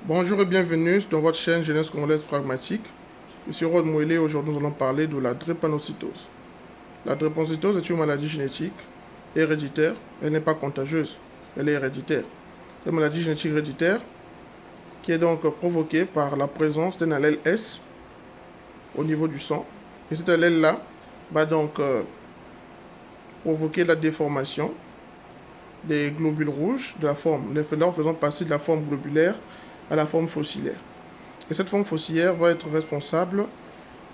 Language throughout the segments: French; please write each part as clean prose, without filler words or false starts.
Bonjour et bienvenue dans votre chaîne Jeunesse Congolaise Pragmatique. Ici Rod Mouélé. Aujourd'hui nous allons parler de la drépanocytose. La drépanocytose est une maladie génétique héréditaire. Elle n'est pas contagieuse, elle est héréditaire. C'est une maladie génétique héréditaire qui est donc provoquée par la présence d'un allèle S au niveau du sang. Et cet allèle-là va donc provoquer la déformation des globules rouges de la forme, les faisant passer de la forme globulaire à la forme fossilaire. Et cette forme fossilaire va être responsable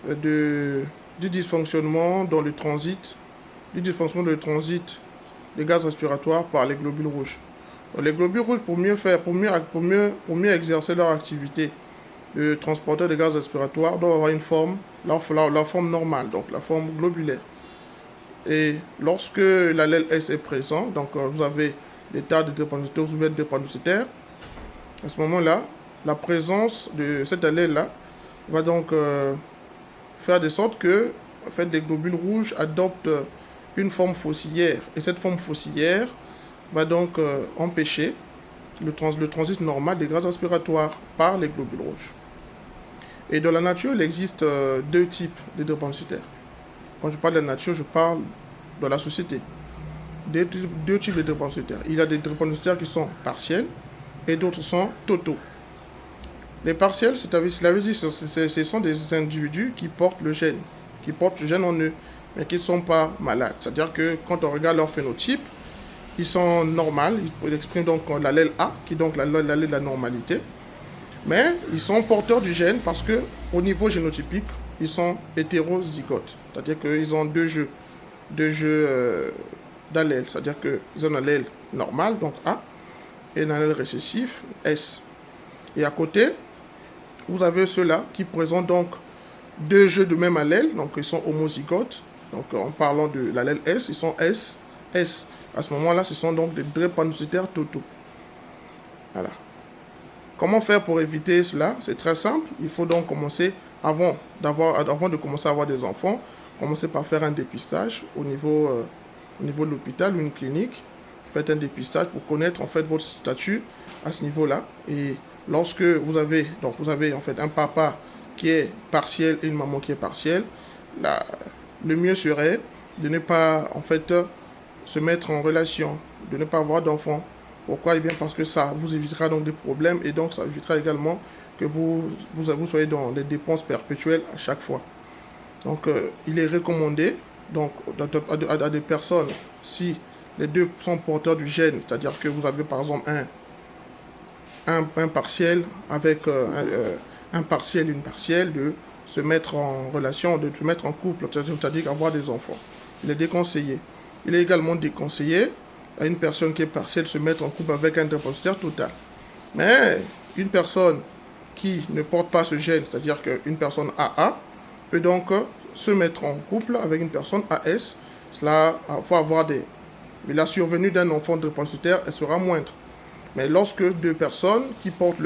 du dysfonctionnement dans le transit, des gaz respiratoires par les globules rouges. Donc, les globules rouges, pour mieux exercer leur activité de transporteur des gaz respiratoires, doivent avoir une forme, la forme normale, donc la forme globulaire. Et lorsque l'allèle S est présent, donc vous avez l'état de drépanocytose ou de drépanocytaire, à ce moment-là, la présence de cet allèle-là va donc faire de sorte que en fait, les globules rouges adoptent une forme fossilière. Et cette forme fossilière va donc empêcher le transit normal des gaz respiratoires par les globules rouges. Et dans la nature, il existe deux types de drépanocytaires. Quand je parle de la nature, je parle de la société. Deux types de drépanocytaires. Il y a des drépanocytaires qui sont partiels et d'autres sont totaux. Les partiels, cela veut dire que ce sont des individus qui portent le gène en eux, mais qui ne sont pas malades. C'est-à-dire que quand on regarde leur phénotype, ils sont normaux, ils expriment donc l'allèle A, qui est donc l'allèle de la normalité, mais ils sont porteurs du gène parce que au niveau génotypique, ils sont hétérozygotes. C'est-à-dire qu'ils ont deux jeux d'allèles. C'est-à-dire qu'ils ont un allèle normal, donc A, et un allèle récessif, S. Et à côté, vous avez ceux-là qui présentent donc deux jeux de même allèle, donc ils sont homozygotes. Donc en parlant de l'allèle S, ils sont S, S. À ce moment-là, ce sont donc des drépanocytaires totaux. Voilà. Comment faire pour éviter cela? C'est très simple. Il faut donc commencer, avant de commencer à avoir des enfants, commencer par faire un dépistage au niveau de l'hôpital ou une clinique. Faites un dépistage pour connaître en fait votre statut à ce niveau-là. Et lorsque vous avez en fait un papa qui est partiel et une maman qui est partielle, le mieux serait de ne pas en fait se mettre en relation, de ne pas avoir d'enfants. Pourquoi? Eh bien parce que ça vous évitera donc des problèmes et donc ça évitera également que vous soyez dans des dépenses perpétuelles à chaque fois. Donc il est recommandé donc à des personnes, si les deux sont porteurs du gène, c'est-à-dire que vous avez par exemple un partiel avec un partiel et une partielle, de se mettre en relation, de se mettre en couple, c'est-à-dire avoir des enfants. Il est déconseillé. Il est également déconseillé à une personne qui est partielle de se mettre en couple avec un drépanocytaire total. Mais une personne qui ne porte pas ce gène, c'est-à-dire qu'une personne AA, peut donc se mettre en couple avec une personne AS. Cela va avoir mais la survenue d'un enfant drépanocytaire, elle sera moindre. Mais lorsque deux personnes qui portent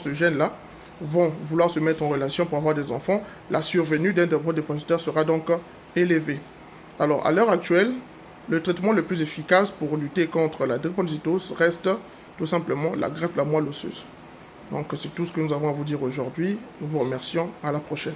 ce gène-là vont vouloir se mettre en relation pour avoir des enfants, la survenue d'un drépanocytaire sera donc élevée. Alors, à l'heure actuelle, le traitement le plus efficace pour lutter contre la drépanocytose reste tout simplement la greffe de la moelle osseuse. Donc, c'est tout ce que nous avons à vous dire aujourd'hui. Nous vous remercions. À la prochaine.